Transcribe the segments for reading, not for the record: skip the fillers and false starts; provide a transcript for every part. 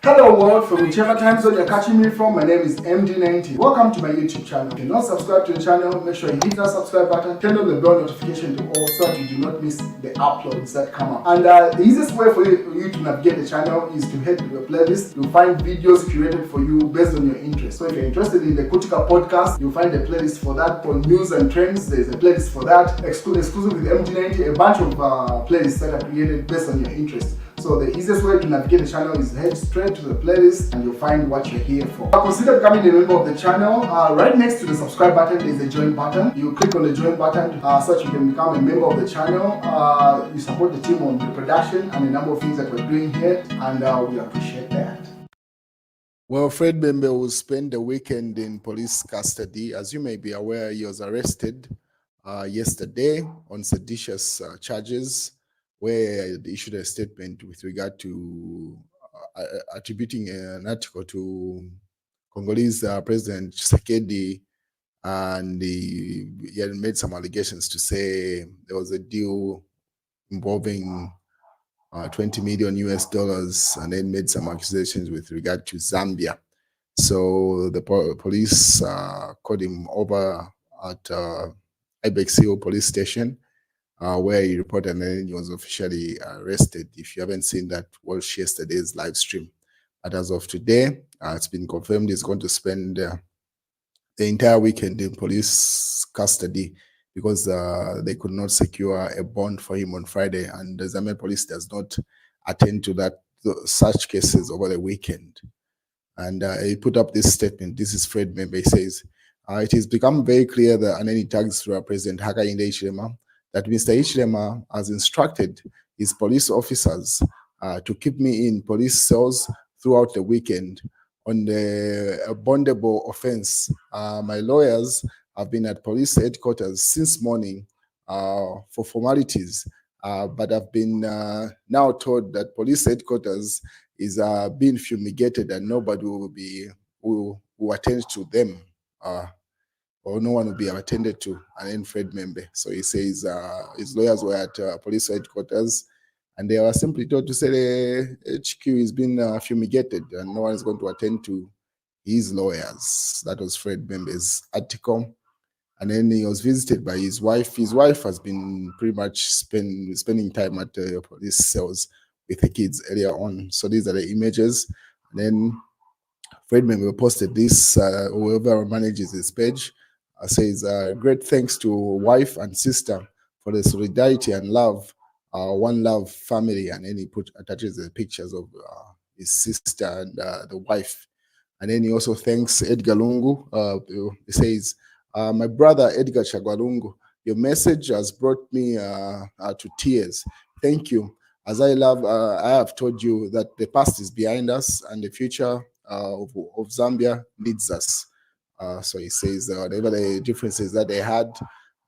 Hello world, from whichever time zone you're catching me from, my name is MD90. Welcome to my YouTube channel. If you're not subscribed to the channel, make sure you hit that subscribe button, turn on the bell notification to all so that you do not miss the uploads that come up. And the easiest way for you to navigate the channel is to head to the playlist. You'll find videos curated for you based on your interest. So if you're interested in the Kutika podcast, you'll find a playlist for that. For news and trends, there's a playlist for that. Exclusive with MD90, a bunch of playlists that are created based on your interest. So the easiest way to navigate the channel is head straight to the playlist and you'll find what you're here for. Consider becoming a member of the channel. Right next to the subscribe button is a join button. You click on the join button so that you can become a member of the channel. You support the team on the production and a number of things that we're doing here, and we appreciate that. Well, Fred Membe will spend the weekend in police custody. As you may be aware, he was arrested yesterday on seditious charges, where they issued a statement with regard to attributing an article to Congolese President Tshisekedi, and he had made some allegations to say there was a deal involving 20 million US dollars, and then made some accusations with regard to Zambia. So the police called him over at Ibex Hill police station, where he reported, and then he was officially arrested. If you haven't seen that, watch yesterday's live stream. But as of today, it's been confirmed he's going to spend the entire weekend in police custody because they could not secure a bond for him on Friday, and the Zambian police does not attend to such cases over the weekend. And he put up this statement. This is Fred Membe. He says, it has become very clear that, and then he tags President Hakainde Hichilema, that Mr. Hichilema has instructed his police officers to keep me in police cells throughout the weekend on the bondable offense. My lawyers have been at police headquarters since morning for formalities, but I've been now told that police headquarters is being fumigated and nobody will attend to them. Or no one will be attended to, and then Fred Membe. So he says his lawyers were at police headquarters, and they were simply told to say the HQ is being fumigated and no one is going to attend to his lawyers. That was Fred Membe's article. And then he was visited by his wife. His wife has been pretty much spending time at the police cells with the kids earlier on. So these are the images. And then Fred Membe posted this, whoever manages his page, says, great thanks to wife and sister for the solidarity and love, one love family. And then he attaches the pictures of his sister and the wife. And then he also thanks Edgar Lungu. He says, my brother Edgar Chagwa Lungu, your message has brought me to tears. Thank you. As I have told you that the past is behind us and the future of Zambia leads us. So he says whatever the differences that they had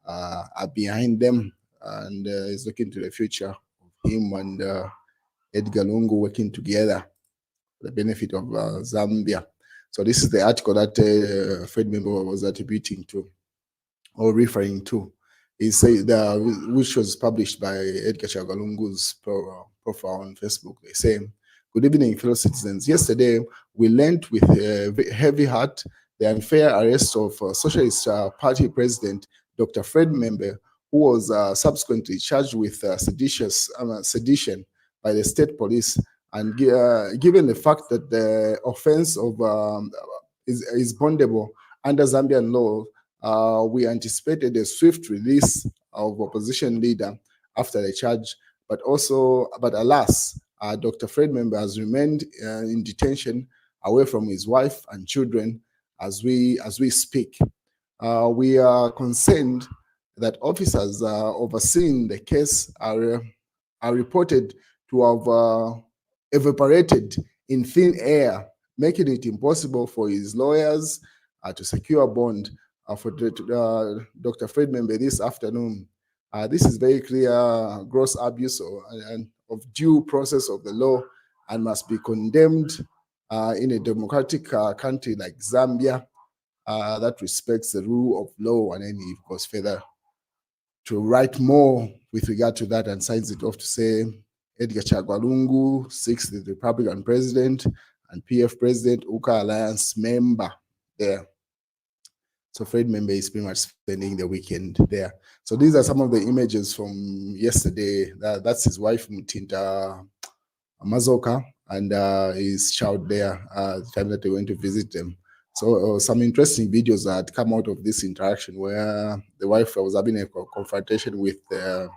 are behind them, and he's looking to the future of him and Edgar Lungu working together for the benefit of Zambia. So this is the article that Fred Membe was attributing to or referring to. He said, which was published by Edgar Chagwa Lungu's profile on Facebook. They say, good evening, fellow citizens. Yesterday, we learned with a heavy heart the unfair arrest of Socialist Party President Dr. Fred Membe, who was subsequently charged with sedition by the state police. And given the fact that the offense of is bondable under Zambian law, we anticipated a swift release of opposition leader after the charge, but alas, Dr. Fred Membe has remained in detention away from his wife and children as we speak. We are concerned that officers overseeing the case are reported to have evaporated in thin air, making it impossible for his lawyers to secure a bond for Dr. Fred Membe this afternoon. This is very clear gross abuse of due process of the law and must be condemned in a democratic country like Zambia that respects the rule of law. And then he goes further to write more with regard to that and signs it off to say, Edgar Chagwa Lungu seeks the Republican president and PF President, Uka Alliance member there. So Fred Membe is pretty much spending the weekend there. So these are some of the images from yesterday. That's his wife, Mutinta Mazoka, and his child there, the time that they went to visit them. So some interesting videos had come out of this interaction where the wife was having a confrontation with a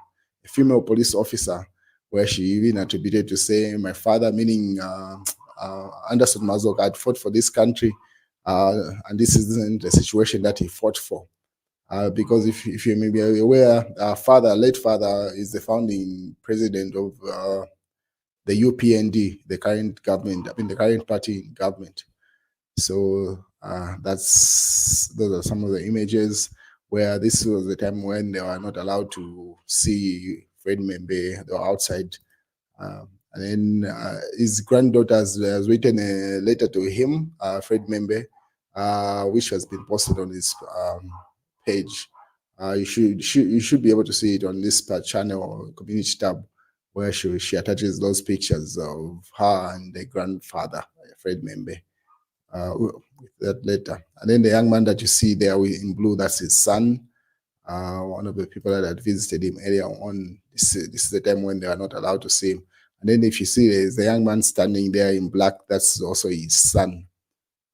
female police officer, where she even attributed to say, my father, meaning Anderson Mazoka, had fought for this country, and this isn't the situation that he fought for. Because if you may be aware, late father is the founding president of the UPND, the current government, the current party in government. So those are some of the images where this was the time when they were not allowed to see Fred Membe. They were outside. And then his granddaughter has written a letter to him, Fred Membe, which has been posted on his page. You should be able to see it on this channel or community tab, where she attaches those pictures of her and the grandfather, Fred Membe, with that letter. And then the young man that you see there in blue, that's his son, one of the people that had visited him earlier on. This is the time when they are not allowed to see him. And then if you see there's the young man standing there in black, that's also his son.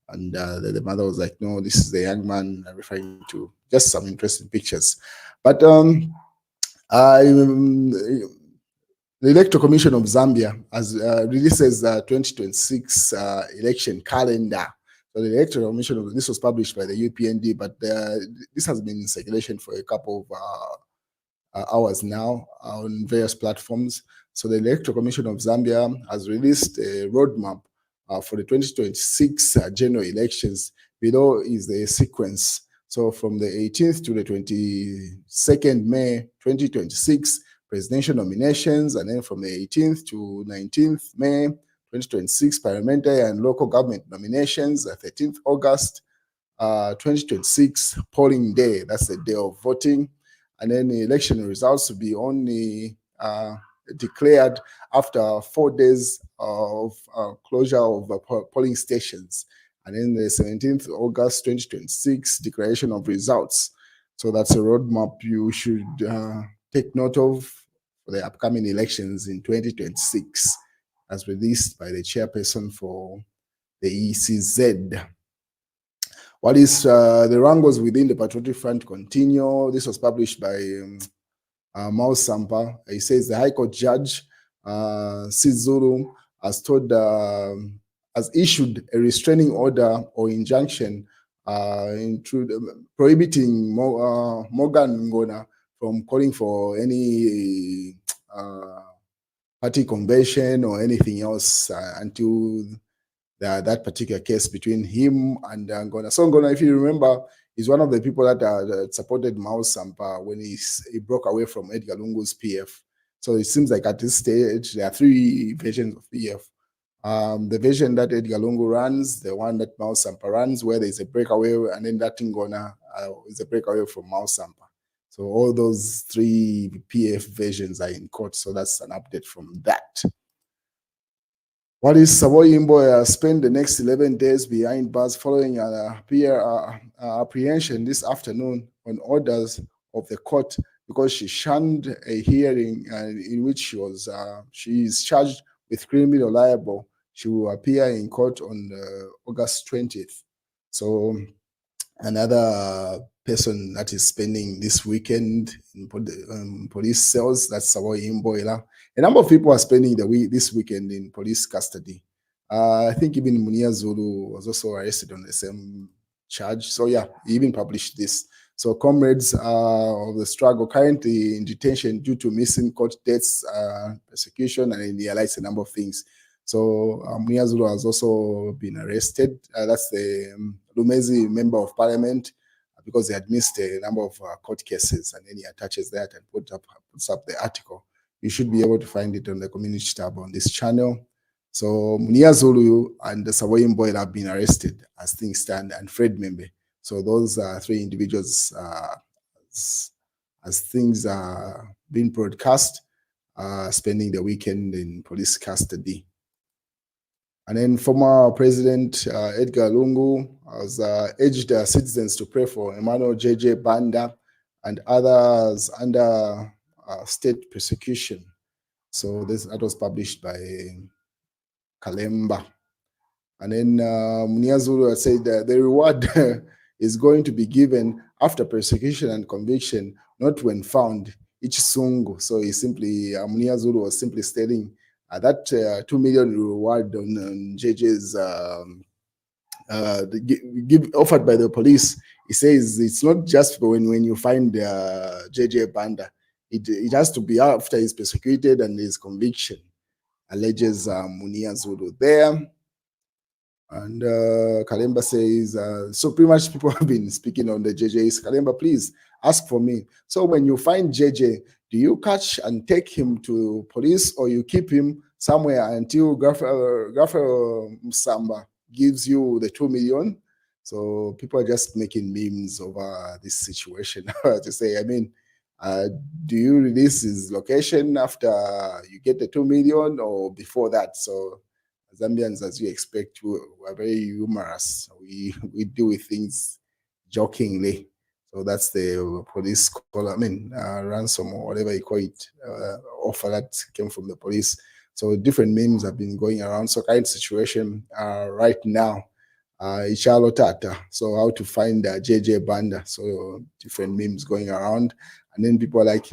And the mother was like, no, this is the young man, referring to just some interesting pictures. But the Electoral Commission of Zambia has releases 2026 election calendar. So the Electoral Commission, this was published by the UPND, but this has been in circulation for a couple of hours now on various platforms. So the Electoral Commission of Zambia has released a roadmap for the 2026 general elections. Below is the sequence. So from the 18th to the 22nd May 2026, presidential nominations, and then from the 18th to 19th May 2026, parliamentary and local government nominations, 13th August 2026, polling day, that's the day of voting, and then the election results will be only declared after 4 days of closure of polling stations, and then the 17th August 2026, declaration of results. So that's a roadmap you should take note of for the upcoming elections in 2026, as released by the chairperson for the ECZ. What is the wrangles within the Patriotic Front continue? This was published by Mao Sampa. He says the High Court judge, Sizulu, has issued a restraining order or injunction prohibiting Morgan Ngona from calling for any party convention or anything else until that particular case between him and Ngona. So Ngona, if you remember, is one of the people that supported Mao Sampa when he broke away from Edgar Lungu's PF. So it seems like at this stage, there are three versions of PF. The version that Edgar Lungu runs, the one that Mao Sampa runs, where there's a breakaway, and then that Ngona is a breakaway from Mao Sampa. So all those three PF versions are in court. So that's an update from that. What is Savoy Imboya spent the next 11 days behind bars following an apprehension this afternoon on orders of the court because she shunned a hearing in which she is charged with criminal libel. She will appear in court on August 20th. So another person that is spending this weekend in police cells, that's Savoy Imboya. A number of people are spending this weekend in police custody. I think even Munia Zulu was also arrested on the same charge. So yeah, he even published this. So comrades of the struggle currently in detention due to missing court dates, persecution, and he realized a number of things. So Munia Zulu has also been arrested. That's the Lumezi member of parliament, because he had missed a number of court cases, and then he attaches that and puts up the article. You should be able to find it on the community tab on this channel. So Munia Zulu and the Savoy Imboya have been arrested as things stand, and Fred Membe. So those are three individuals, as things are being broadcast, spending the weekend in police custody. And then former President Edgar Lungu has urged citizens to pray for Emmanuel J.J. Banda and others under state persecution. So that was published by Kalemba. And then Muniazuru said that the reward is going to be given after persecution and conviction, not when found. Ichisungu. So he simply, Muniazuru was simply stating that 2 million reward on JJ's offered by the police. He says it's not just for when you find JJ Banda. It has to be after he's persecuted and his conviction, alleges Muniazuru there. And Kalemba says, so pretty much people have been speaking on the JJs. Kalemba, please ask for me. So when you find JJ, do you catch and take him to police, or you keep him somewhere until Gaffer Musamba gives you the 2 million? So people are just making memes over this situation to say, I mean, do you release his location after you get the 2 million or before that? So Zambians, as you expect, are very humorous. We deal with things jokingly. So that's the police call, ransom or whatever you call it, offer that came from the police. So different memes have been going around. So kind of situation right now, Ichalo Tata. So how to find JJ Banda. So different memes going around. And then people are like,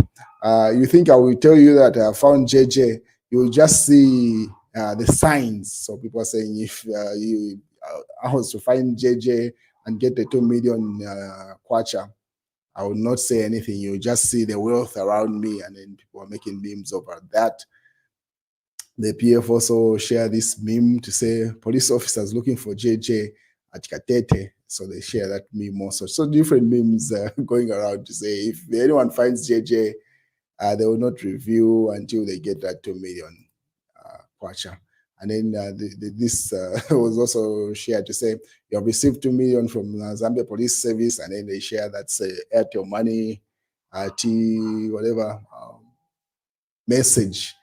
you think I will tell you that I found JJ? You'll just see the signs. So people are saying if I was to find JJ and get the 2 million kwacha, I would not say anything. You just see the wealth around me, and then people are making memes over that. The PF also share this meme to say police officers looking for JJ at Katete. So they share that meme also. So different memes going around to say if anyone finds JJ, they will not review until they get that 2 million kwacha. And then this was also shared to say you have received 2 million from Zambia Police Service, and then they share that's Airtel Money, T whatever message,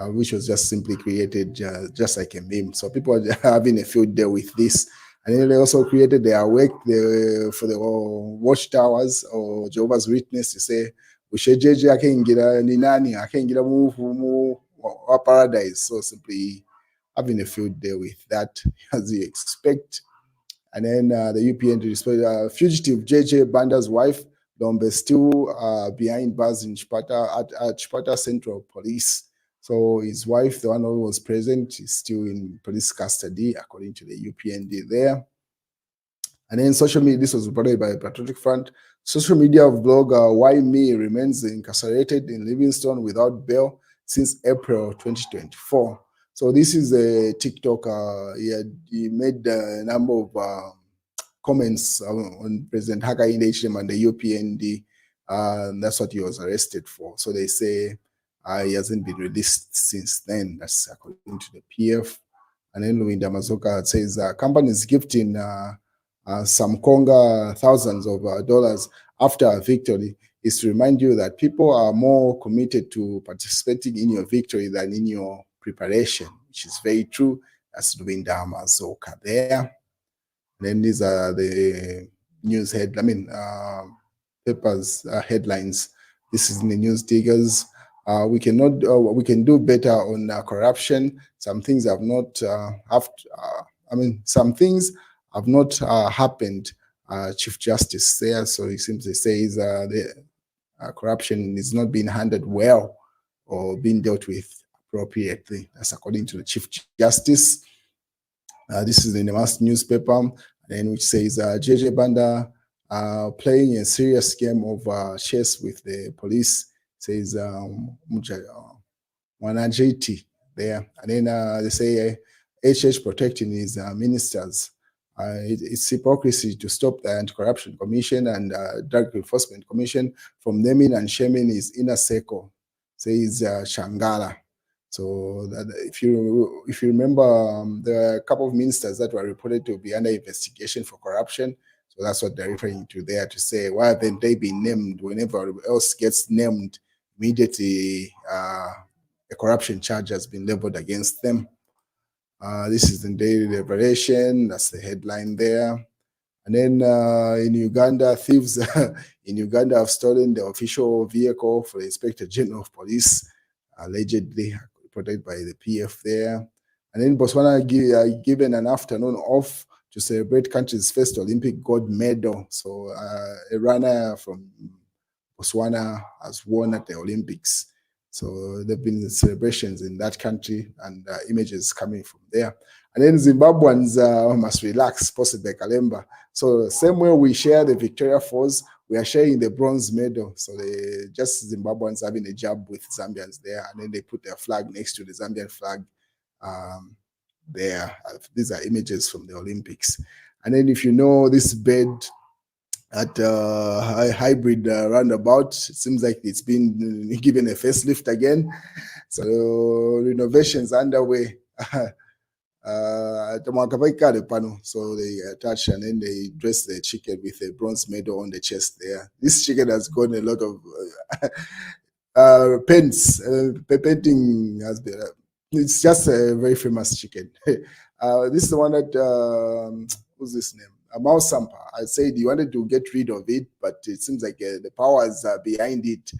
which was just simply created just like a meme. So people are having a field day with this. And then they also created their work for the watchtowers or Jehovah's Witness to say, Ushejeje akengira ninani, akengira mu paradise. So simply having a field day with that, as you expect. And then the UPN to display fugitive JJ Banda's wife, Dombe, still behind bars in Chipata at Chipata Central Police. So his wife, the one who was present, is still in police custody, according to the UPND there. And then social media, this was reported by Patriotic Front. Social media blogger Why Me remains incarcerated in Livingstone without bail since April 2024. So this is a TikTok. He made a number of comments on President Hakainde Hichilema and the UPND. That's what he was arrested for. So they say he hasn't been released since then. That's according to the PF. And then Luinda Mazoka says companies gifting some Conga thousands of dollars after a victory is to remind you that people are more committed to participating in your victory than in your preparation, which is very true. That's Luinda Mazoka there. And then these are the news papers headlines. This is in the news diggers. We can do better on corruption. Some things have not some things have not happened. Chief Justice there, so he simply says the corruption is not being handled well or being dealt with appropriately. That's according to the Chief Justice. This is in the last newspaper, and which says JJ Banda playing a serious game of chess with the police, says Wanajiti there. And then they say HH protecting his ministers. It's hypocrisy to stop the Anti-Corruption Commission and Drug Enforcement Commission from naming and shaming his inner circle, says Shangala. So that if you remember, there are a couple of ministers that were reported to be under investigation for corruption. So that's what they're referring to there, to say why haven't they been named? Whenever else gets named, immediately a corruption charge has been leveled against them. This is the daily liberation. That's the headline there. And then in Uganda, thieves in Uganda have stolen the official vehicle for the Inspector General of Police, allegedly reported by the PF there. And then Botswana given an afternoon off to celebrate country's first Olympic gold medal. So a runner from Botswana has won at the Olympics. So there have been celebrations in that country and images coming from there. And then Zimbabweans must relax, posted by Kalemba. So same way we share the Victoria Falls, we are sharing the bronze medal. So they just Zimbabweans having a jab with Zambians there, and then they put their flag next to the Zambian flag there. These are images from the Olympics. And then if you know this bed at hybrid roundabout, it seems like it's been given a facelift again. So renovations underway. So they attach and then they dress the chicken with a bronze medal on the chest there. This chicken has got a lot of paints. Painting has been. It's just a very famous chicken. This is the one that what's this name? Mao Sampa. I said he wanted to get rid of it, but it seems like the powers behind it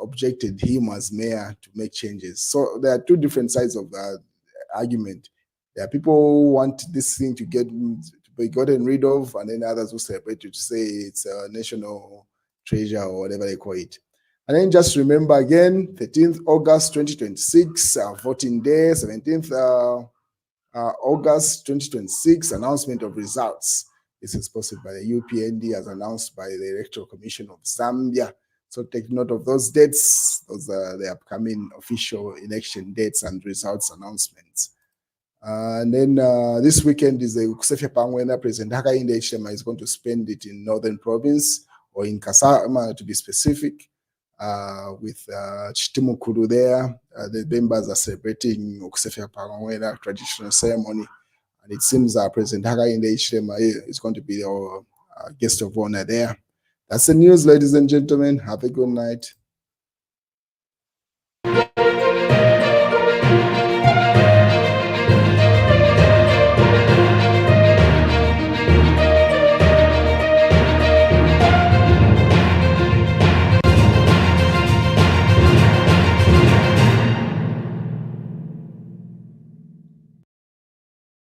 objected him as mayor to make changes. So there are two different sides of that argument. There are people who want this thing to be gotten rid of, and then others who celebrate it to say it's a national treasure or whatever they call it. And then just remember again, 13th August 2026, voting day, 17th August 2026, announcement of results. This is posted by the UPND as announced by the Electoral Commission of Zambia. So take note of those dates. Those are the upcoming official election dates and results announcements. And then this weekend is the Kusefya Pangwena. President Hakainde Hichilema is going to spend it in Northern Province, or in Kasama to be specific, with Chitimukuru there. The members are celebrating Kusefya Pangwena traditional ceremony. And it seems President Hakainde Hichilema is going to be our guest of honor there. That's the news, ladies and gentlemen. Have a good night.